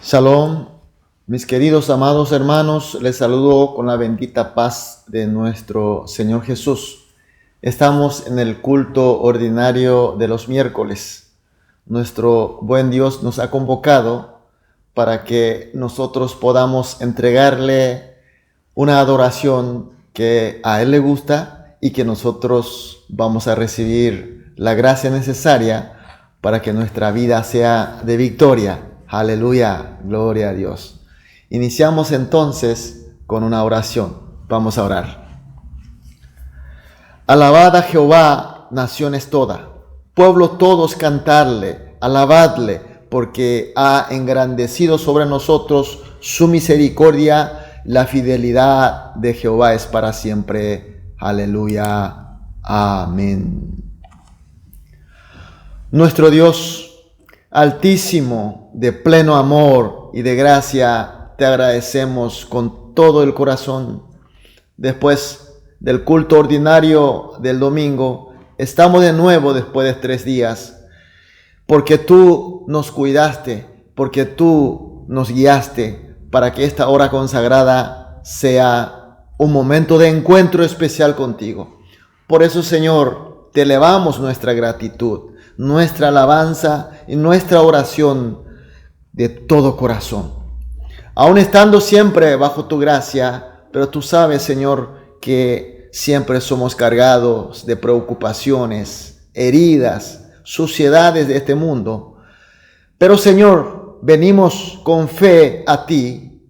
Shalom, mis queridos amados hermanos, les saludo con la bendita paz de nuestro Señor Jesús. Estamos en el culto ordinario de los miércoles. Nuestro buen Dios nos ha convocado para que nosotros podamos entregarle una adoración que a Él le gusta y que nosotros vamos a recibir la gracia necesaria para que nuestra vida sea de victoria. Aleluya, gloria a Dios. Iniciamos entonces con una oración. Vamos a orar. Alabad a Jehová, naciones todas, pueblo todos cantarle, alabadle, porque ha engrandecido sobre nosotros su misericordia, la fidelidad de Jehová es para siempre. Aleluya, amén. Nuestro Dios Altísimo, de pleno amor y de gracia, te agradecemos con todo el corazón. Después del culto ordinario del domingo, estamos de nuevo después de 3 días, porque tú nos cuidaste, porque tú nos guiaste para que esta hora consagrada sea un momento de encuentro especial contigo. Por eso, Señor, te elevamos nuestra gratitud, nuestra alabanza y nuestra oración de todo corazón. Aún estando siempre bajo tu gracia, pero tú sabes, Señor, que siempre somos cargados de preocupaciones, heridas, suciedades de este mundo. Pero, Señor, venimos con fe a ti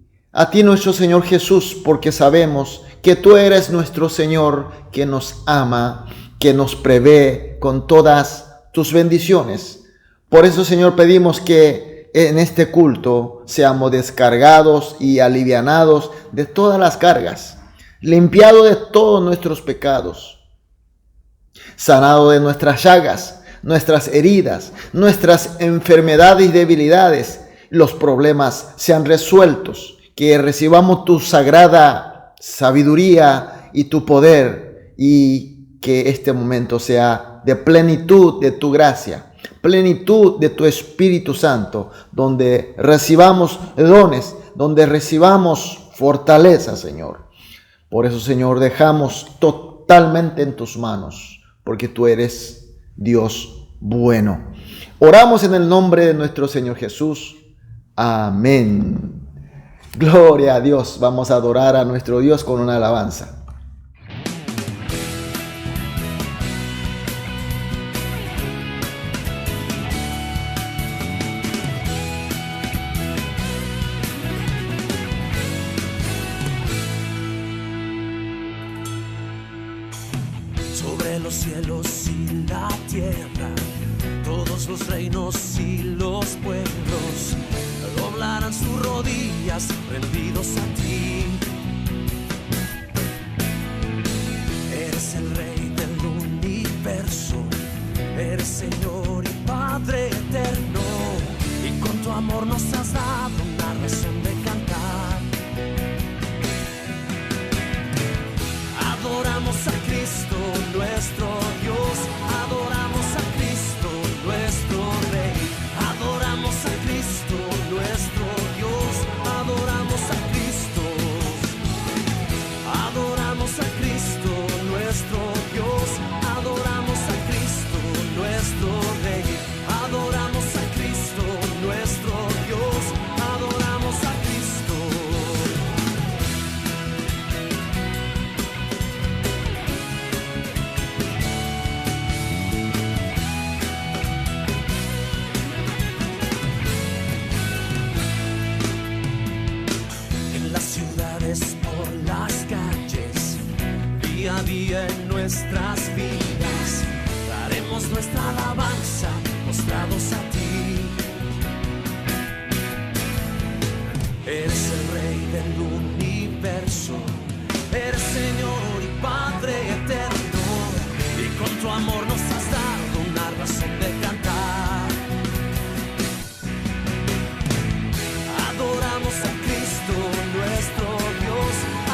nuestro Señor Jesús, porque sabemos que tú eres nuestro Señor, que nos ama, que nos prevé con todas tus bendiciones. Por eso, Señor, pedimos que en este culto seamos descargados y alivianados de todas las cargas, limpiados de todos nuestros pecados, sanados de nuestras llagas, nuestras heridas, nuestras enfermedades y debilidades. Los problemas sean resueltos, que recibamos tu sagrada sabiduría y tu poder, y que este momento sea de plenitud de tu gracia, plenitud de tu Espíritu Santo, donde recibamos dones, donde recibamos fortaleza, Señor. Por eso, Señor, dejamos totalmente en tus manos, porque tú eres Dios bueno. Oramos en el nombre de nuestro Señor Jesús. Amén. Gloria a Dios. Vamos a adorar a nuestro Dios con una alabanza. Sobre los cielos y la tierra, todos los reinos y los pueblos doblarán sus rodillas rendidos a ti. Eres el Rey del universo, eres Señor y Padre eterno, y con tu amor nos has dado una razón de cantar. Adoramos a Cristo, nuestro Dios, adoramos a Cristo, nuestro Rey, adoramos a Cristo, nuestro Dios, adoramos a Cristo, adoramos a Cristo, nuestro Dios, adoramos a Cristo, nuestro Rey, adoramos a Cristo, nuestro Dios, adoramos a Cristo. Por las calles, día a día en nuestras vidas, daremos nuestra alabanza postrados a ti. Eres el Rey del universo, eres Señor y Padre eterno, y con tu amor nos has dado una razón de cantar. Adoramos a Cristo, nuestro Dios,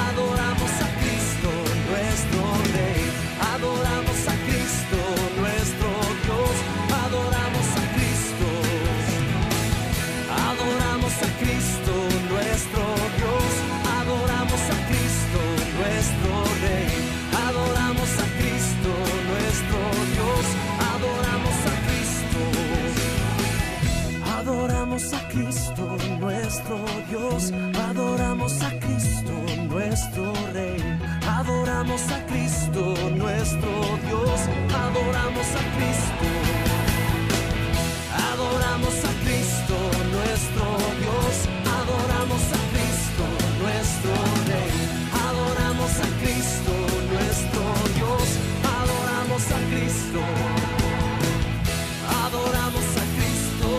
adoramos a Cristo, nuestro Rey, adoramos a Cristo, nuestro Dios, adoramos a Cristo, adoramos a Cristo. Adoramos a Cristo nuestro Dios, adoramos a Cristo nuestro Rey, adoramos a Cristo nuestro Dios, adoramos a Cristo, adoramos a Cristo nuestro Dios, adoramos a Cristo nuestro Rey, adoramos a Cristo nuestro Dios, adoramos a Cristo, adoramos a Cristo,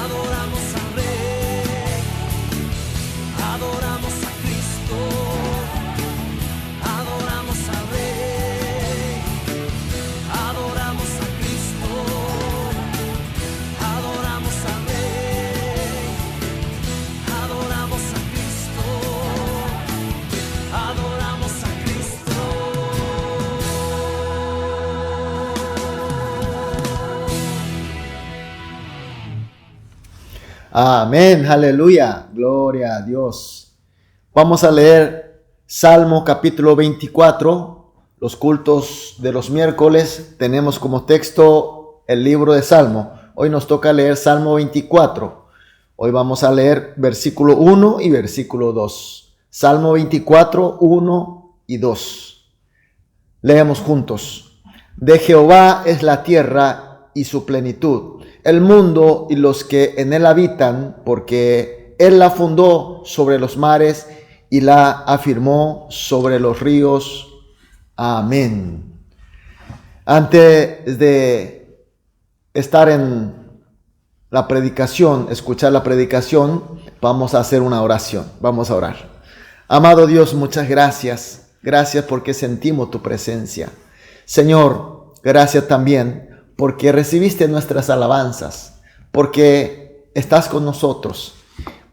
adoramos al Rey, adoramos a Cristo, adoramos al Rey, adoramos a Cristo, adoramos al Rey, adoramos a Cristo, adoramos a Cristo. Amén, aleluya, gloria a Dios. Vamos a leer Salmo capítulo 24. Los cultos de los miércoles tenemos como texto el libro de Salmo. Hoy nos toca leer Salmo 24. Hoy vamos a leer versículo 1 y versículo 2. Salmo 24, 1 y 2. Leemos juntos. De Jehová es la tierra y su plenitud, el mundo y los que en él habitan, porque él la fundó sobre los mares y la afirmó sobre los ríos. Amén. Antes de estar en la predicación, escuchar la predicación, vamos a hacer una oración. Vamos a orar. Amado Dios, muchas gracias. Gracias porque sentimos tu presencia. Señor, gracias también porque recibiste nuestras alabanzas, porque estás con nosotros,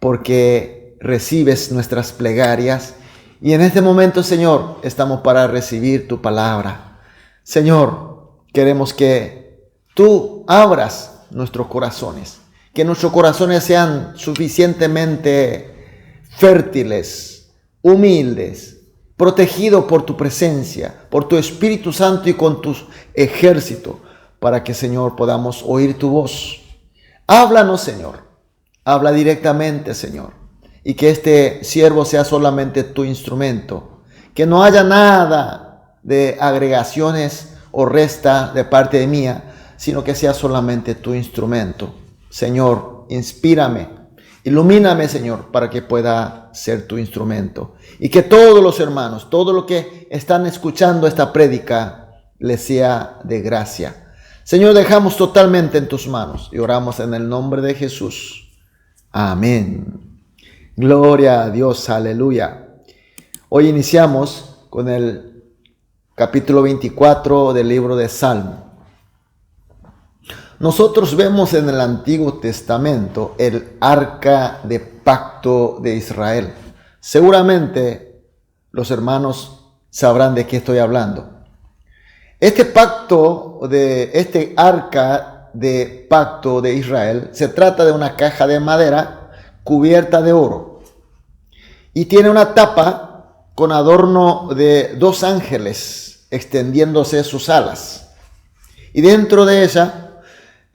porque recibes nuestras plegarias. Y en este momento, Señor, estamos para recibir tu palabra. Señor, queremos que tú abras nuestros corazones, que nuestros corazones sean suficientemente fértiles, humildes, protegidos por tu presencia, por tu Espíritu Santo y con tu ejército, para que, Señor, podamos oír tu voz. Háblanos, Señor. Habla directamente, Señor. Y que este siervo sea solamente tu instrumento. Que no haya nada de agregaciones o resta de parte de mía, sino que sea solamente tu instrumento. Señor, inspírame, ilumíname, Señor, para que pueda ser tu instrumento. Y que todos los hermanos, todos los que están escuchando esta prédica, les sea de gracia. Señor, dejamos totalmente en tus manos y oramos en el nombre de Jesús. Amén. Gloria a Dios, aleluya. Hoy iniciamos con el capítulo 24 del libro de Salmo. Nosotros vemos en el Antiguo Testamento el arca de pacto de Israel. Seguramente los hermanos sabrán de qué estoy hablando. Este arca de pacto de Israel se trata de una caja de madera cubierta de oro y tiene una tapa con adorno de 2 ángeles extendiéndose sus alas. Y dentro de ella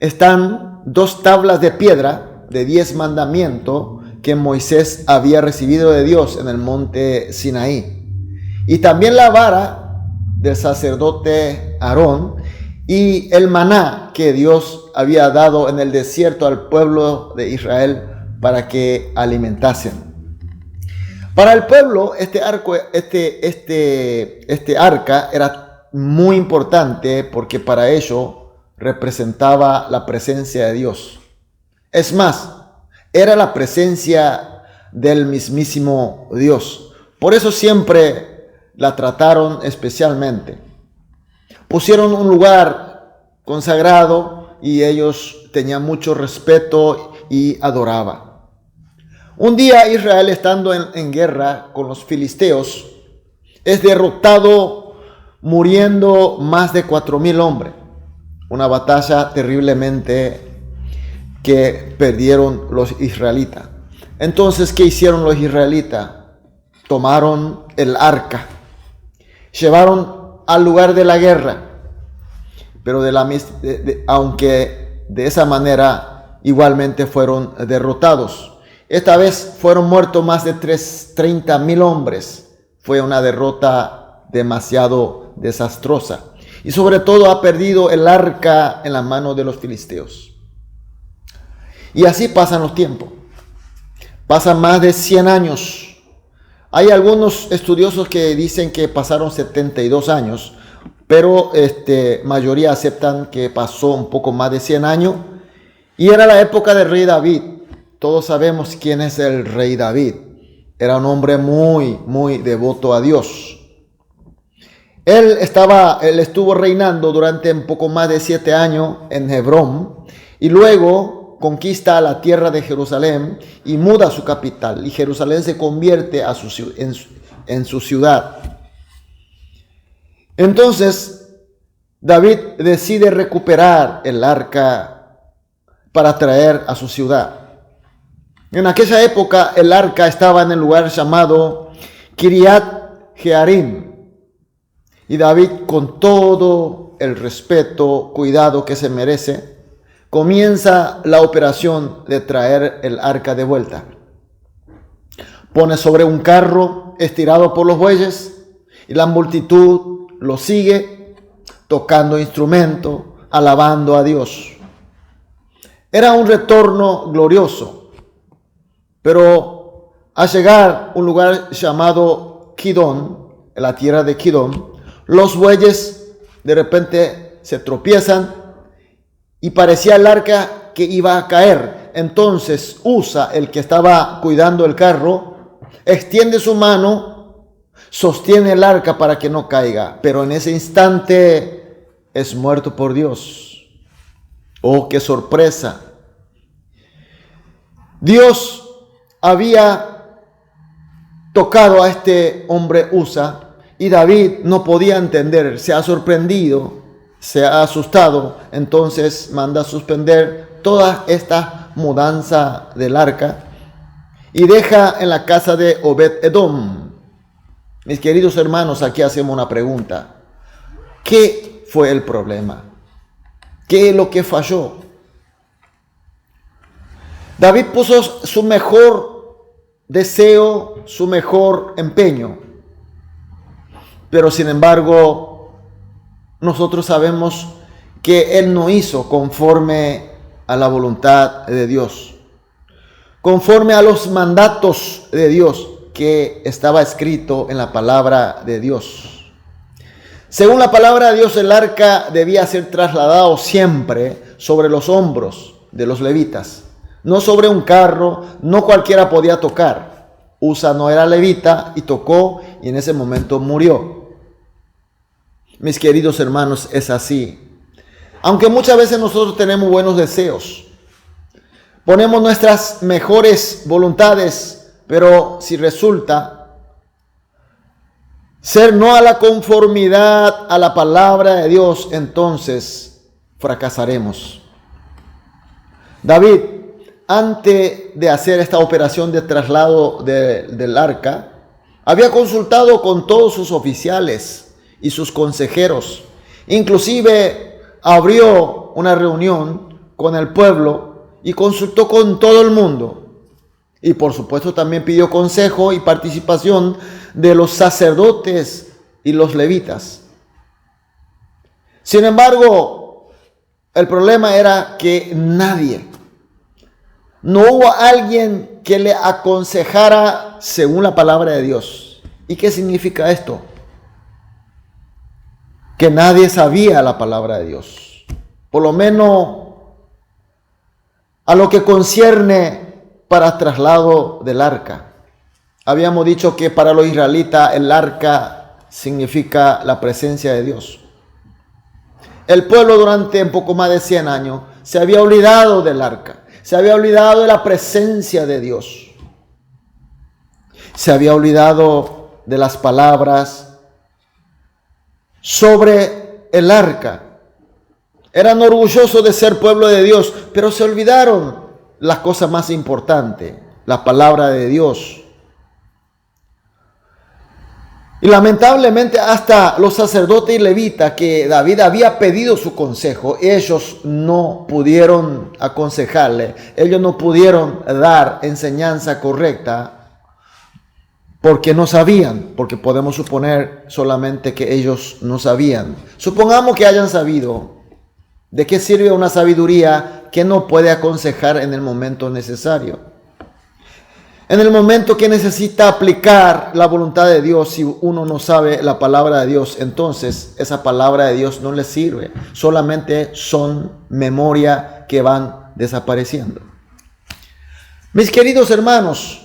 están 2 tablas de piedra de 10 mandamientos que Moisés había recibido de Dios en el monte Sinaí. Y también la vara del sacerdote Aarón y el maná que Dios había dado en el desierto al pueblo de Israel para que alimentasen. Para el pueblo este arca era muy importante porque para ello representaba la presencia de Dios. Es más, era la presencia del mismísimo Dios. Por eso siempre la trataron especialmente. Pusieron un lugar consagrado y ellos tenían mucho respeto y adoraban. Un día Israel, estando en guerra con los filisteos, es derrotado, muriendo más de 4,000 hombres. Una batalla terriblemente que perdieron los israelitas. Entonces, ¿qué hicieron los israelitas? Tomaron el arca, llevaron al lugar de la guerra, pero aunque de esa manera igualmente fueron derrotados. Esta vez fueron muertos más de 30,000 hombres. Fue una derrota demasiado desastrosa. Y sobre todo ha perdido el arca en la mano de los filisteos. Y así pasan los tiempos. Pasan más de 100 años. Hay algunos estudiosos que dicen que pasaron 72 años, pero mayoría aceptan que pasó un poco más de 100 años. Y era la época del rey David. Todos sabemos quién es el rey David. Era un hombre muy, muy devoto a Dios. Él estuvo reinando durante un poco más de 7 años en Hebrón y luego conquista la tierra de Jerusalén y muda su capital, y Jerusalén se convierte en su ciudad. Entonces David decide recuperar el arca para traer a su ciudad. En aquella época el arca estaba en el lugar llamado Kiriat Jearim. Y David, con todo el respeto, cuidado que se merece, comienza la operación de traer el arca de vuelta. Pone sobre un carro estirado por los bueyes y la multitud lo sigue tocando instrumentos, alabando a Dios. Era un retorno glorioso, pero al llegar a un lugar llamado Kidón, en la tierra de Kidón, los bueyes de repente se tropiezan y parecía el arca que iba a caer. Entonces Usa, el que estaba cuidando el carro, extiende su mano, sostiene el arca para que no caiga, pero en ese instante es muerto por Dios. ¡Oh, qué sorpresa! Dios había tocado a este hombre Usa y David no podía entender, se ha sorprendido, se ha asustado, entonces manda a suspender toda esta mudanza del arca y deja en la casa de Obed-Edom. Mis queridos hermanos, aquí hacemos una pregunta. ¿Qué fue el problema? ¿Qué es lo que falló? David puso su mejor deseo, su mejor empeño. Pero sin embargo, nosotros sabemos que él no hizo conforme a la voluntad de Dios, conforme a los mandatos de Dios que estaba escrito en la palabra de Dios. Según la palabra de Dios, el arca debía ser trasladado siempre sobre los hombros de los levitas, no sobre un carro. No cualquiera podía tocar. Usa no era levita y tocó y en ese momento murió. Mis queridos hermanos, es así. Aunque muchas veces nosotros tenemos buenos deseos, ponemos nuestras mejores voluntades, pero si resulta ser no a la conformidad a la palabra de Dios, entonces fracasaremos. David, antes de hacer esta operación de traslado del arca, había consultado con todos sus oficiales y sus consejeros. Inclusive abrió una reunión con el pueblo y consultó con todo el mundo. Y por supuesto también pidió consejo y participación de los sacerdotes y los levitas. Sin embargo, el problema era que no hubo alguien que le aconsejara según la palabra de Dios. ¿Y qué significa esto? Que nadie sabía la palabra de Dios, por lo menos a lo que concierne para traslado del arca. Habíamos dicho que para los israelitas el arca significa la presencia de Dios. El pueblo durante un poco más de 100 años se había olvidado del arca, se había olvidado de la presencia de Dios, se había olvidado de las palabras sobre el arca. Eran orgullosos de ser pueblo de Dios, pero se olvidaron las cosas más importantes, la palabra de Dios. Y lamentablemente hasta los sacerdotes y levitas que David había pedido su consejo, ellos no pudieron aconsejarle, ellos no pudieron dar enseñanza correcta porque no sabían, porque podemos suponer solamente que ellos no sabían. Supongamos que hayan sabido. ¿De qué sirve una sabiduría que no puede aconsejar en el momento necesario? En el momento que necesita aplicar la voluntad de Dios, si uno no sabe la palabra de Dios, entonces esa palabra de Dios no le sirve. Solamente son memoria que van desapareciendo. Mis queridos hermanos,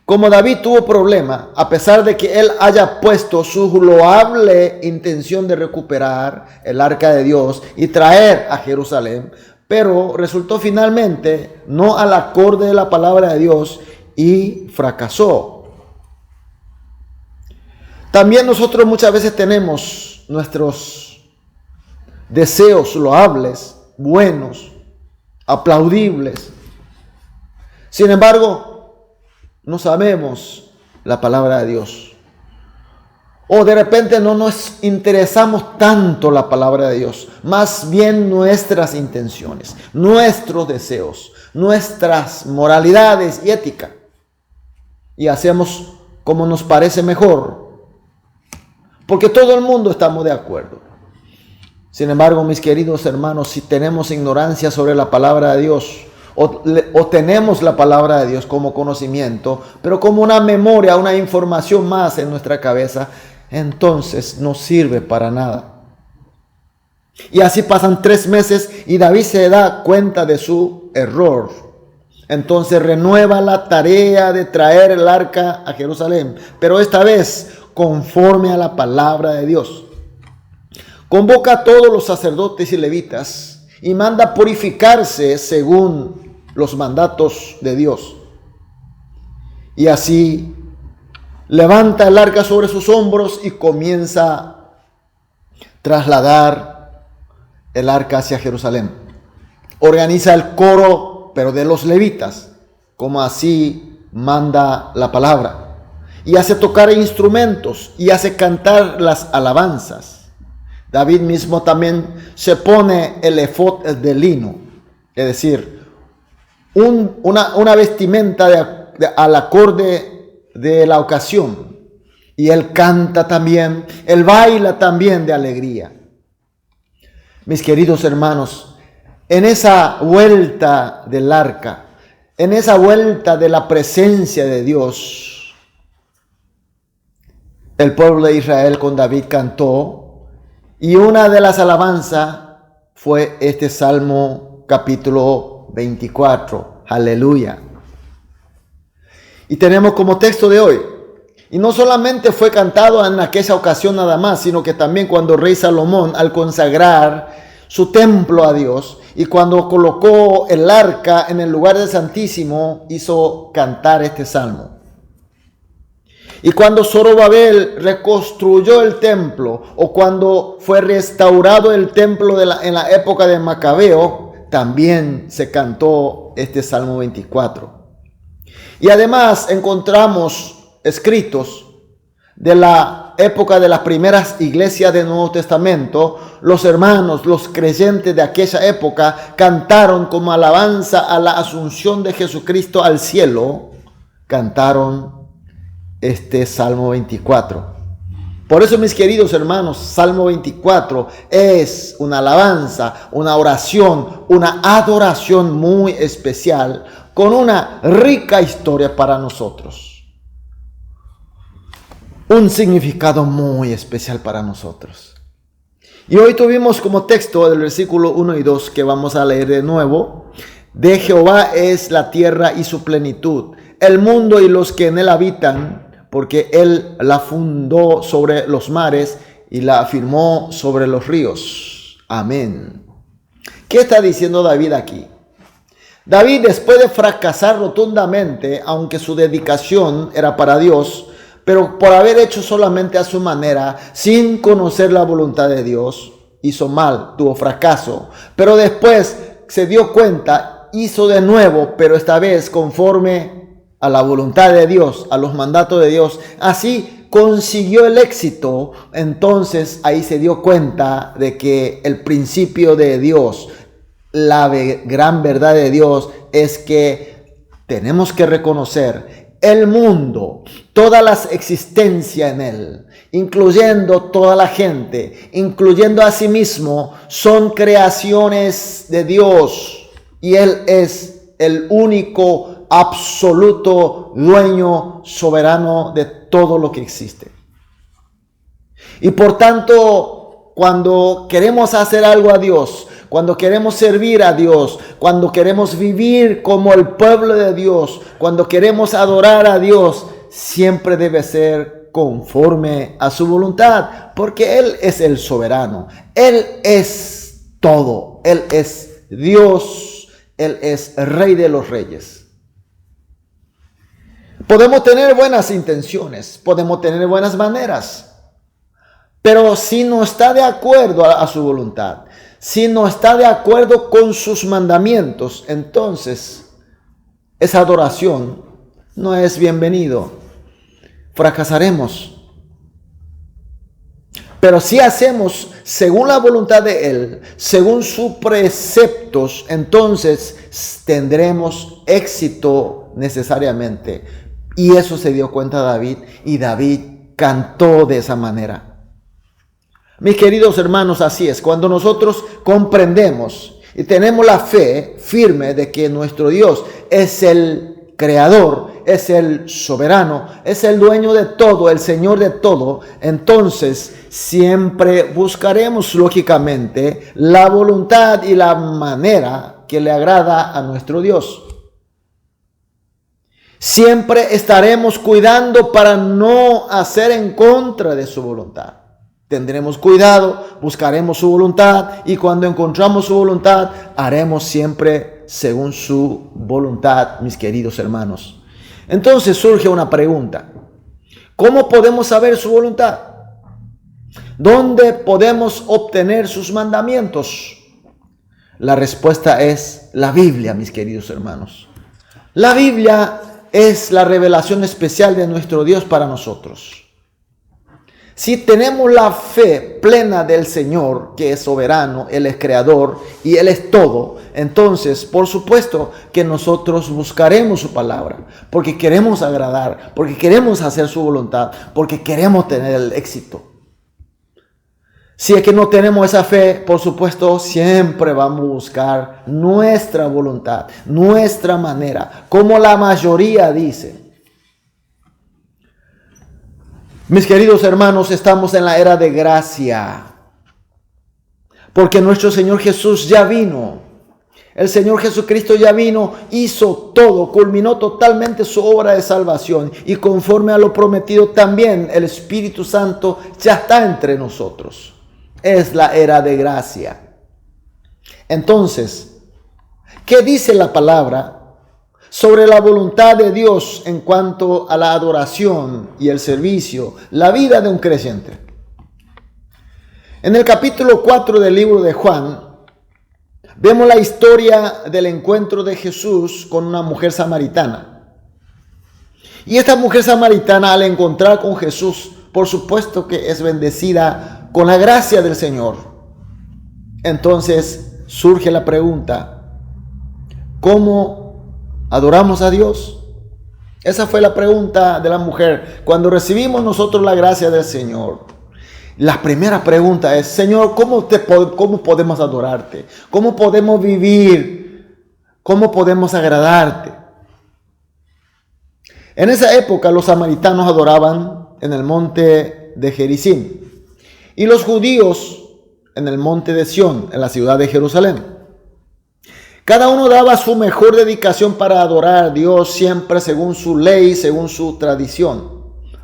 como David tuvo problema, a pesar de que él haya puesto su loable intención de recuperar el arca de Dios y traer a Jerusalén, pero resultó finalmente no al acorde de la palabra de Dios y fracasó. También nosotros muchas veces tenemos nuestros deseos loables, buenos, aplaudibles. Sin embargo, no sabemos la palabra de Dios. O de repente no nos interesamos tanto la palabra de Dios. Más bien nuestras intenciones, nuestros deseos, nuestras moralidades y ética. Y hacemos como nos parece mejor. Porque todo el mundo estamos de acuerdo. Sin embargo, mis queridos hermanos, si tenemos ignorancia sobre la palabra de Dios, o tenemos la palabra de Dios como conocimiento, pero como una memoria, una información más en nuestra cabeza, entonces no sirve para nada. Y así pasan 3 meses y David se da cuenta de su error. Entonces renueva la tarea de traer el arca a Jerusalén, pero esta vez conforme a la palabra de Dios. Convoca a todos los sacerdotes y levitas y manda purificarse según los mandatos de Dios. Y así levanta el arca sobre sus hombros y comienza a trasladar el arca hacia Jerusalén. Organiza el coro, pero de los levitas, como así manda la palabra. Y hace tocar instrumentos y hace cantar las alabanzas. David mismo también se pone el efod de lino, es decir, una vestimenta al acorde de la ocasión. Y él canta también, él baila también de alegría. Mis queridos hermanos, en esa vuelta del arca, en esa vuelta de la presencia de Dios, el pueblo de Israel con David cantó, y una de las alabanzas fue este Salmo capítulo 24, aleluya. Y tenemos como texto de hoy, y no solamente fue cantado en aquella ocasión nada más, sino que también cuando el rey Salomón, al consagrar su templo a Dios, y cuando colocó el arca en el lugar del Santísimo, hizo cantar este salmo. Y cuando Zorobabel reconstruyó el templo, o cuando fue restaurado el templo en la época de Macabeo, también se cantó este Salmo 24. Y además encontramos escritos de la época de las primeras iglesias del Nuevo Testamento. Los hermanos, los creyentes de aquella época cantaron como alabanza a la asunción de Jesucristo al cielo. Cantaron este Salmo 24. Por eso, mis queridos hermanos, Salmo 24 es una alabanza, una oración, una adoración muy especial, con una rica historia para nosotros. Un significado muy especial para nosotros. Y hoy tuvimos como texto del versículo 1 y 2 que vamos a leer de nuevo. De Jehová es la tierra y su plenitud, el mundo y los que en él habitan, porque él la fundó sobre los mares y la afirmó sobre los ríos. Amén. ¿Qué está diciendo David aquí? David, después de fracasar rotundamente, aunque su dedicación era para Dios, pero por haber hecho solamente a su manera, sin conocer la voluntad de Dios, hizo mal, tuvo fracaso. Pero después se dio cuenta, hizo de nuevo, pero esta vez conforme a la voluntad de Dios, a los mandatos de Dios. Así consiguió el éxito, entonces ahí se dio cuenta de que el principio de Dios, la gran verdad de Dios es que tenemos que reconocer el mundo, toda la existencia en él, incluyendo toda la gente, incluyendo a sí mismo, son creaciones de Dios y Él es el único, absoluto dueño soberano de todo lo que existe. Y por tanto, cuando queremos hacer algo a Dios, cuando queremos servir a Dios, cuando queremos vivir como el pueblo de Dios, cuando queremos adorar a Dios, siempre debe ser conforme a su voluntad, porque Él es el soberano, Él es todo, Él es Dios, Él es Rey de los Reyes. Podemos tener buenas intenciones, podemos tener buenas maneras, pero si no está de acuerdo a su voluntad, si no está de acuerdo con sus mandamientos, entonces esa adoración no es bienvenido. Fracasaremos. Pero si hacemos según la voluntad de Él, según sus preceptos, entonces tendremos éxito necesariamente. Y eso se dio cuenta David, y David cantó de esa manera. Mis queridos hermanos, así es. Cuando nosotros comprendemos y tenemos la fe firme de que nuestro Dios es el creador, es el soberano, es el dueño de todo, el Señor de todo, entonces siempre buscaremos lógicamente la voluntad y la manera que le agrada a nuestro Dios. Siempre estaremos cuidando para no hacer en contra de su voluntad. Tendremos cuidado, buscaremos su voluntad y cuando encontramos su voluntad, haremos siempre según su voluntad, mis queridos hermanos. Entonces surge una pregunta. ¿Cómo podemos saber su voluntad? ¿Dónde podemos obtener sus mandamientos? La respuesta es la Biblia, mis queridos hermanos. La Biblia es la revelación especial de nuestro Dios para nosotros. Si tenemos la fe plena del Señor, que es soberano, Él es creador y Él es todo, entonces, por supuesto que nosotros buscaremos su palabra, porque queremos agradar, porque queremos hacer su voluntad, porque queremos tener el éxito. Si es que no tenemos esa fe, por supuesto, siempre vamos a buscar nuestra voluntad, nuestra manera, como la mayoría dice. Mis queridos hermanos, estamos en la era de gracia, porque nuestro Señor Jesús ya vino. El Señor Jesucristo ya vino, hizo todo, culminó totalmente su obra de salvación y conforme a lo prometido también el Espíritu Santo ya está entre nosotros. Es la era de gracia. Entonces, ¿qué dice la palabra sobre la voluntad de Dios en cuanto a la adoración y el servicio, la vida de un creyente? En el capítulo 4 del libro de Juan, vemos la historia del encuentro de Jesús con una mujer samaritana. Y esta mujer samaritana, al encontrar con Jesús, por supuesto que es bendecida con la gracia del Señor. Entonces surge la pregunta, ¿cómo adoramos a Dios? Esa fue la pregunta de la mujer. Cuando recibimos nosotros la gracia del Señor, la primera pregunta es, Señor, ¿cómo podemos adorarte? ¿Cómo podemos vivir? ¿Cómo podemos agradarte? En esa época los samaritanos adoraban en el monte de Gerizim y los judíos en el monte de Sión, en la ciudad de Jerusalén. Cada uno daba su mejor dedicación para adorar a Dios siempre según su ley, según su tradición.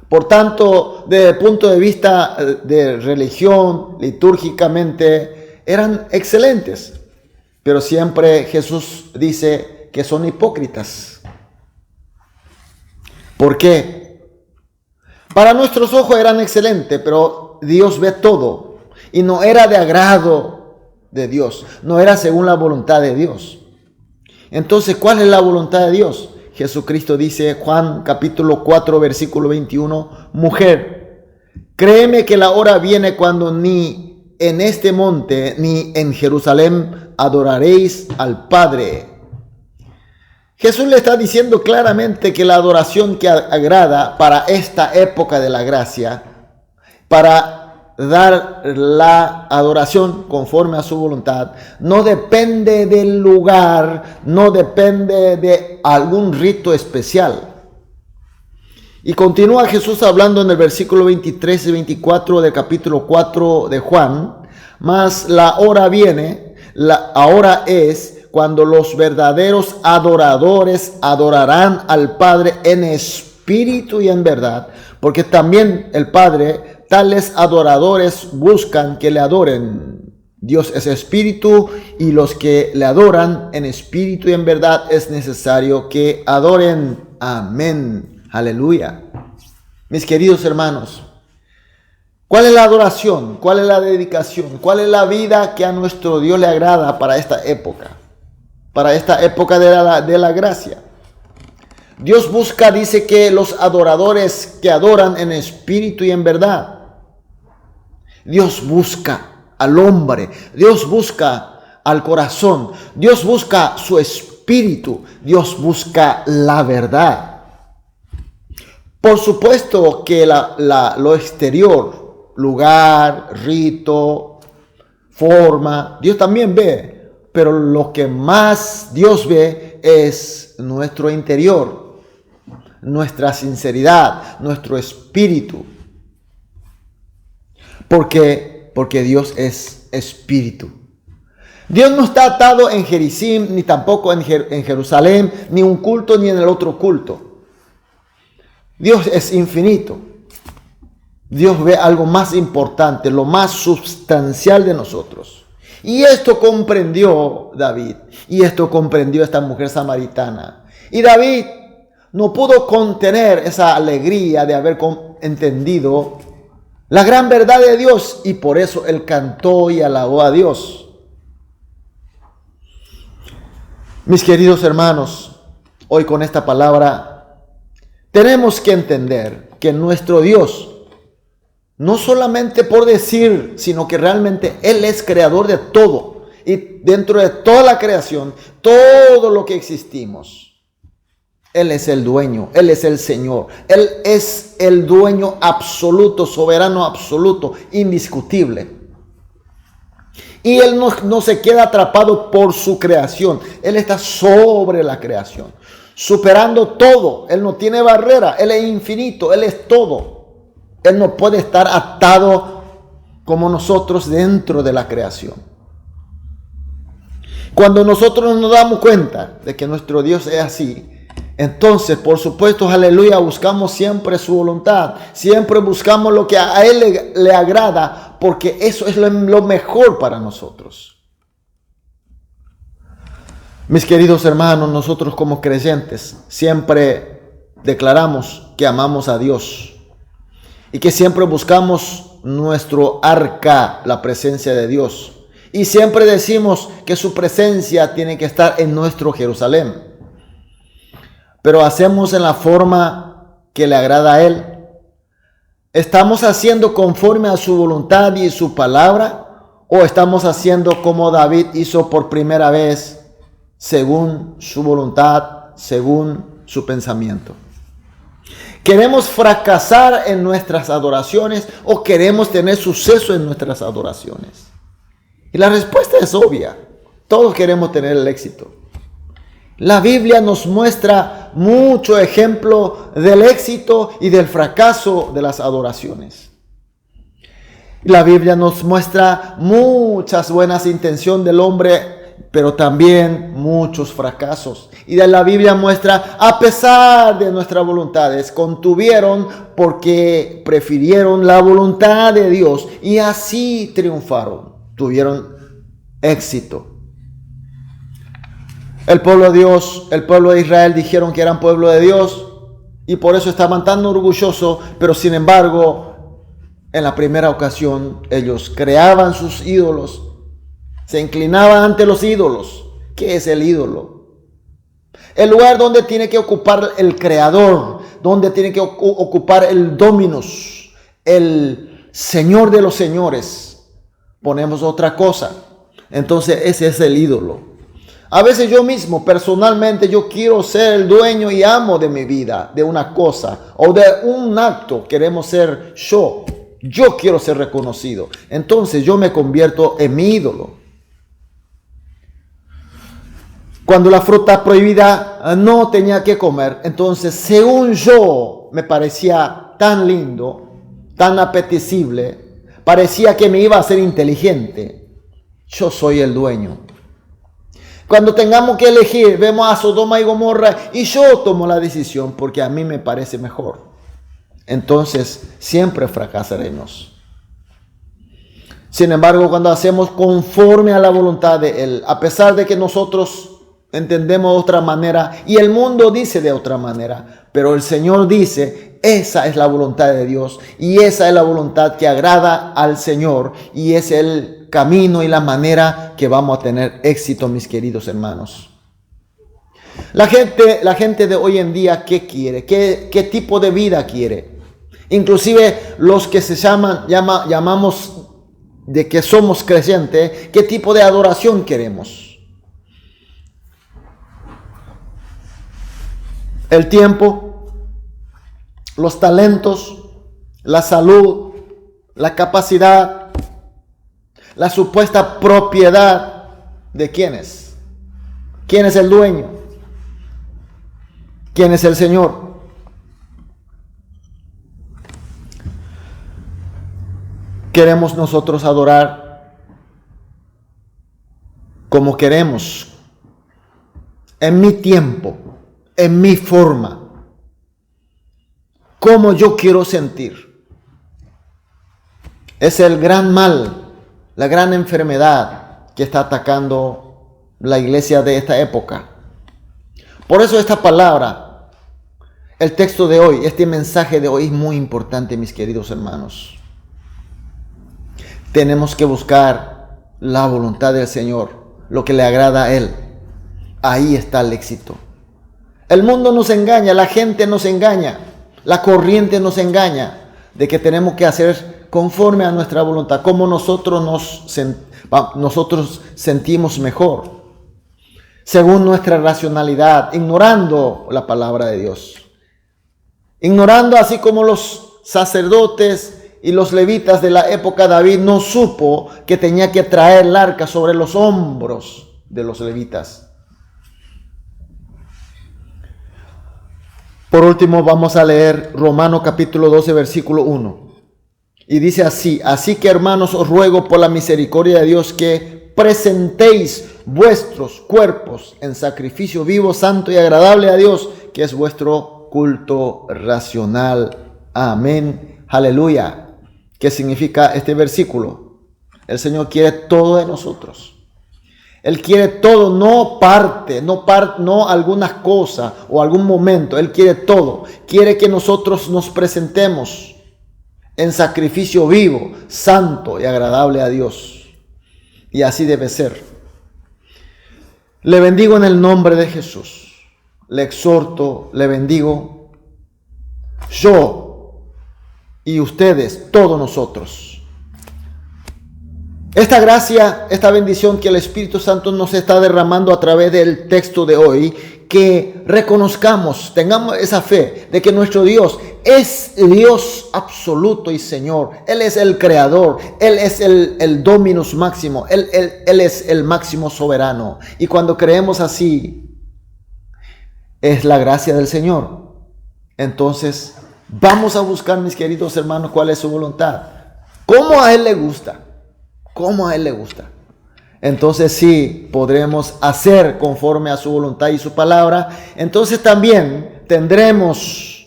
Por tanto, desde el punto de vista de religión, litúrgicamente, eran excelentes. Pero siempre Jesús dice que son hipócritas. ¿Por qué? Para nuestros ojos eran excelentes, pero Dios ve todo. Y no era de agrado de Dios, no era según la voluntad de Dios. Entonces, ¿cuál es la voluntad de Dios? Jesucristo dice, Juan capítulo 4, versículo 21, mujer, Créeme que la hora viene cuando ni en este monte ni en Jerusalén adoraréis al Padre. Jesús le está diciendo claramente que la adoración que agrada para esta época de la gracia, para dar la adoración conforme a su voluntad, no depende del lugar, no depende de algún rito especial. Y continúa Jesús hablando en el versículo 23 y 24 del capítulo 4 de Juan. Mas la hora viene, ahora es, cuando los verdaderos adoradores adorarán al Padre en espíritu y en verdad. Porque también el Padre, tales adoradores buscan que le adoren. Dios es espíritu y los que le adoran en espíritu y en verdad es necesario que adoren. Amén. Aleluya. Mis queridos hermanos, ¿cuál es la adoración? ¿Cuál es la dedicación? ¿Cuál es la vida que a nuestro Dios le agrada para esta época? Para esta época de la gracia. Dios busca, dice, que los adoradores que adoran en espíritu y en verdad. Dios busca al hombre. Dios busca al corazón. Dios busca su espíritu. Dios busca la verdad. Por supuesto que lo exterior, lugar, rito, forma, Dios también ve, pero lo que más Dios ve es nuestro interior, nuestra sinceridad, nuestro espíritu. Porque Dios es espíritu. Dios no está atado en Gerizim, ni tampoco en Jerusalén, ni un culto, ni en el otro culto. Dios es infinito. Dios ve algo más importante, lo más sustancial de nosotros. Y esto comprendió David. Y esto comprendió esta mujer samaritana. Y David no pudo contener esa alegría de haber entendido la gran verdad de Dios. Y por eso él cantó y alabó a Dios. Mis queridos hermanos, hoy con esta palabra tenemos que entender que nuestro Dios, no solamente por decir, sino que realmente Él es creador de todo. Y dentro de toda la creación, todo lo que existimos, Él es el dueño, Él es el Señor. Él es el dueño absoluto, soberano absoluto, indiscutible. Y Él no se queda atrapado por su creación. Él está sobre la creación, superando todo. Él no tiene barrera. Él es infinito. Él es todo. Él no puede estar atado como nosotros dentro de la creación. Cuando nosotros nos damos cuenta de que nuestro Dios es así, entonces, por supuesto, aleluya, buscamos siempre su voluntad. Siempre buscamos lo que a Él le agrada, porque eso es lo mejor para nosotros. Mis queridos hermanos, nosotros como creyentes siempre declaramos que amamos a Dios y que siempre buscamos nuestro arca, la presencia de Dios. Y siempre decimos que su presencia tiene que estar en nuestro Jerusalén. Pero hacemos en la forma que le agrada a Él. ¿Estamos haciendo conforme a su voluntad y su palabra? ¿O estamos haciendo como David hizo por primera vez, según su voluntad, según su pensamiento? ¿Queremos fracasar en nuestras adoraciones o queremos tener suceso en nuestras adoraciones? Y la respuesta es obvia. Todos queremos tener el éxito. La Biblia nos muestra mucho ejemplo del éxito y del fracaso de las adoraciones. La Biblia nos muestra muchas buenas intenciones del hombre, pero también muchos fracasos. Y la Biblia muestra, a pesar de nuestras voluntades, contuvieron porque prefirieron la voluntad de Dios y así triunfaron, tuvieron éxito. El pueblo de Dios, el pueblo de Israel dijeron que eran pueblo de Dios y por eso estaban tan orgullosos, pero sin embargo, en la primera ocasión ellos creaban sus ídolos, se inclinaban ante los ídolos. ¿Qué es el ídolo? El lugar donde tiene que ocupar el creador, donde tiene que ocupar el dominus, el Señor de los señores, ponemos otra cosa. Entonces ese es el ídolo. A veces yo mismo, personalmente, yo quiero ser el dueño y amo de mi vida, de una cosa o de un acto. Queremos ser yo. Yo quiero ser reconocido. Entonces yo me convierto en mi ídolo. Cuando la fruta prohibida no tenía que comer, entonces según yo me parecía tan lindo, tan apetecible, parecía que me iba a hacer inteligente. Yo soy el dueño. Cuando tengamos que elegir, vemos a Sodoma y Gomorra y yo tomo la decisión porque a mí me parece mejor. Entonces siempre fracasaremos. Sin embargo, cuando hacemos conforme a la voluntad de Él, a pesar de que nosotros entendemos de otra manera y el mundo dice de otra manera, pero el Señor dice, esa es la voluntad de Dios y esa es la voluntad que agrada al Señor y es el camino y la manera que vamos a tener éxito, mis queridos hermanos. La gente de hoy en día, ¿qué quiere? ¿Qué tipo de vida quiere? Inclusive los que se llamamos de que somos creyentes, ¿qué tipo de adoración queremos? El tiempo, los talentos, la salud, la capacidad, la supuesta propiedad de quiénes. ¿Quién es el dueño? ¿Quién es el Señor? Queremos nosotros adorar como queremos, en mi tiempo, en mi forma, como yo quiero sentir. Es el gran mal, la gran enfermedad que está atacando la iglesia de esta época. Por eso esta palabra, el texto de hoy, este mensaje de hoy es muy importante, mis queridos hermanos. Tenemos que buscar la voluntad del Señor, lo que le agrada a Él. Ahí está el éxito. El mundo nos engaña, la gente nos engaña, la corriente nos engaña de que tenemos que hacer conforme a nuestra voluntad, como nosotros sentimos mejor, según nuestra racionalidad, ignorando la palabra de Dios. Ignorando así como los sacerdotes y los levitas de la época de David no supo que tenía que traer el arca sobre los hombros de los levitas. Por último, vamos a leer Romanos capítulo 12, versículo 1. Y dice así: así que, hermanos, os ruego por la misericordia de Dios que presentéis vuestros cuerpos en sacrificio vivo, santo y agradable a Dios, que es vuestro culto racional. Amén. Aleluya. ¿Qué significa este versículo? El Señor quiere todo de nosotros. Él quiere todo, no parte, no algunas cosas o algún momento. Él quiere todo. Quiere que nosotros nos presentemos en sacrificio vivo, santo y agradable a Dios. Y así debe ser. Le bendigo en el nombre de Jesús. Le exhorto, le bendigo. Yo y ustedes, todos nosotros. Esta gracia, esta bendición que el Espíritu Santo nos está derramando a través del texto de hoy, que reconozcamos, tengamos esa fe de que nuestro Dios es Dios absoluto y Señor. Él es el Creador, Él es el Dominus máximo, Él es el máximo soberano. Y cuando creemos así, es la gracia del Señor. Entonces, vamos a buscar, mis queridos hermanos, cuál es su voluntad. ¿Cómo a Él le gusta? ¿Cómo a Él le gusta? Entonces sí, podremos hacer conforme a su voluntad y su palabra. Entonces también tendremos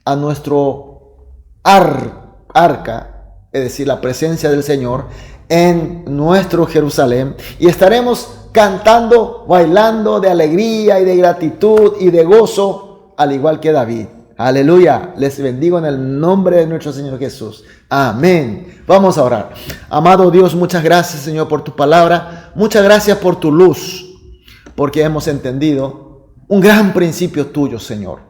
a nuestro arca, es decir, la presencia del Señor en nuestro Jerusalén. Y estaremos cantando, bailando de alegría y de gratitud y de gozo, al igual que David. Aleluya. Les bendigo en el nombre de nuestro Señor Jesús. Amén. Vamos a orar. Amado Dios, muchas gracias, Señor, por tu palabra. Muchas gracias por tu luz, porque hemos entendido un gran principio tuyo, Señor,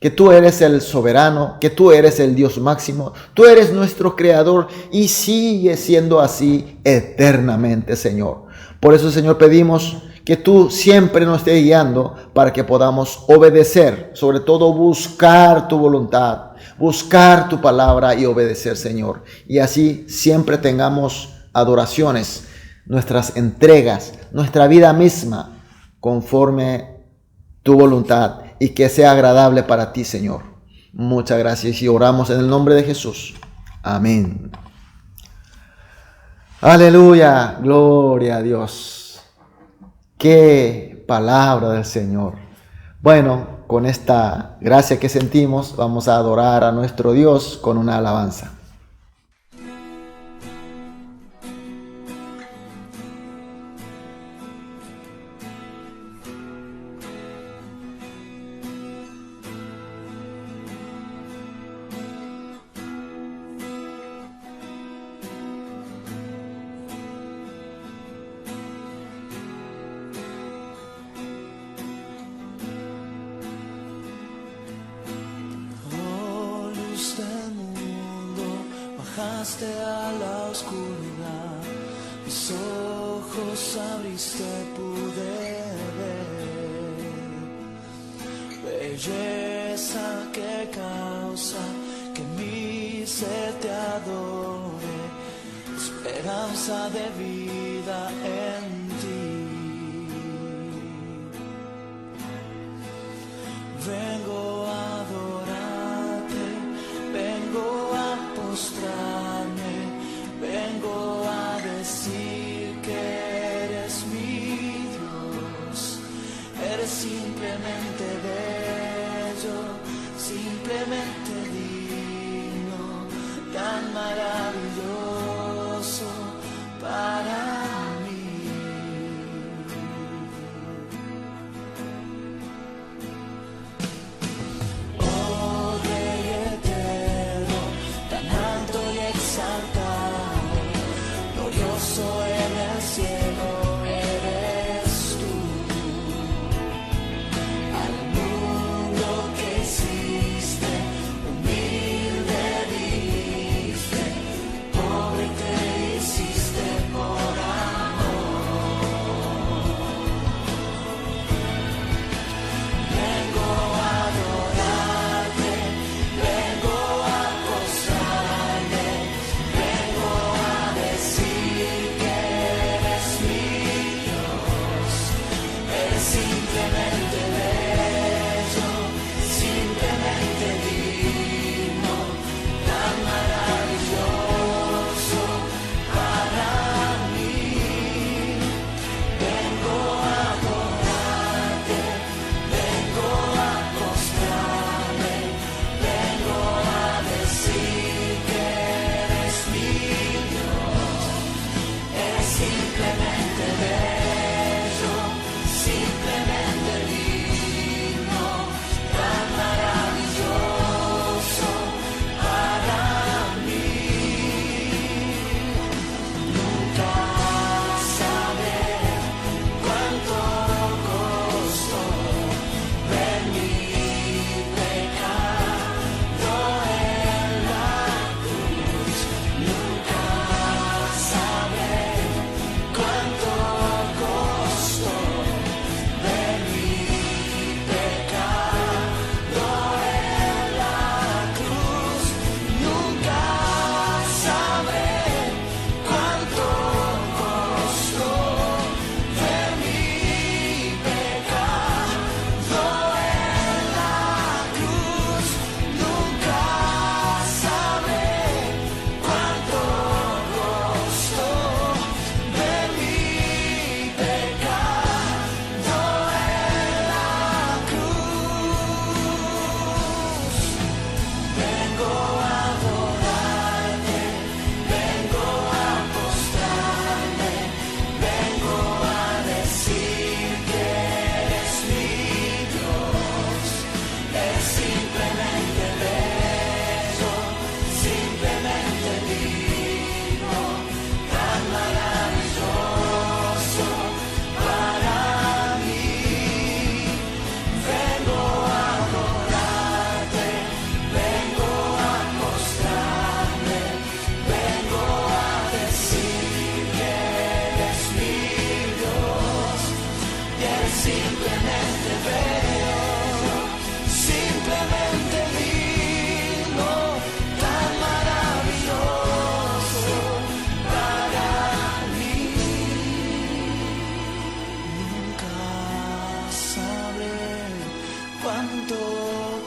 que tú eres el soberano, que tú eres el Dios máximo, tú eres nuestro creador y sigue siendo así eternamente, Señor. Por eso, Señor, pedimos que tú siempre nos estés guiando para que podamos obedecer, sobre todo buscar tu voluntad, buscar tu palabra y obedecer, Señor. Y así siempre tengamos adoraciones, nuestras entregas, nuestra vida misma conforme tu voluntad y que sea agradable para ti, Señor. Muchas gracias y oramos en el nombre de Jesús. Amén. Aleluya, gloria a Dios. Qué palabra del Señor. Bueno, con esta gracia que sentimos, vamos a adorar a nuestro Dios con una alabanza. Bajaste a la oscuridad, mis ojos abriste, pude ver belleza que causa que mi ser te adore, esperanza de vida en ti. Vengo a adorarte, vengo a mostrarme, vengo a decir que eres mi Dios, eres simplemente bello, simplemente digno, tan maravilloso para mí. Oh Rey eterno, tan alto y exaltado, glorioso en el cielo eres tú. Al mundo que hiciste, humilde diste,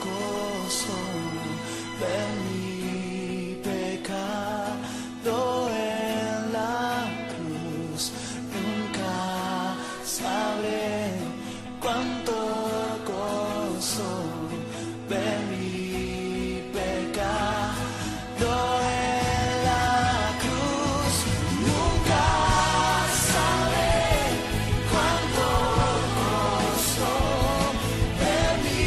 gozo de mi pecado en la cruz. Nunca sabré cuánto gozo de mi pecado en la cruz. Nunca sabré cuánto gozo de mi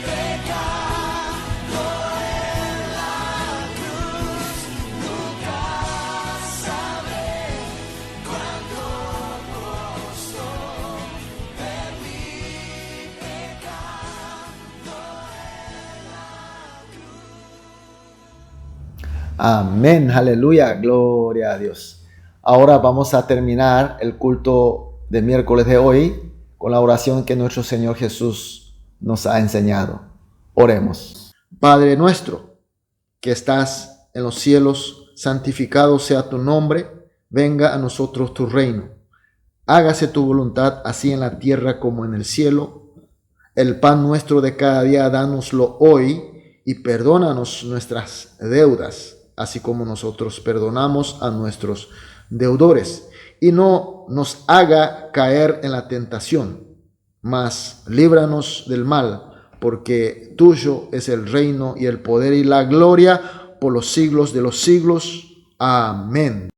pecado en la cruz. Nunca sabré cuánto gozo de mi pecado en la cruz. Amén, aleluya, gloria a Dios. Ahora vamos a terminar el culto de miércoles de hoy con la oración que nuestro Señor Jesús nos ha enseñado. Oremos. Padre nuestro, que estás en los cielos, santificado sea tu nombre, venga a nosotros tu reino. Hágase tu voluntad así en la tierra como en el cielo. El pan nuestro de cada día, dánoslo hoy y perdónanos nuestras deudas, así como nosotros perdonamos a nuestros deudores. Y no nos haga caer en la tentación, mas líbranos del mal, porque tuyo es el reino y el poder y la gloria por los siglos de los siglos. Amén.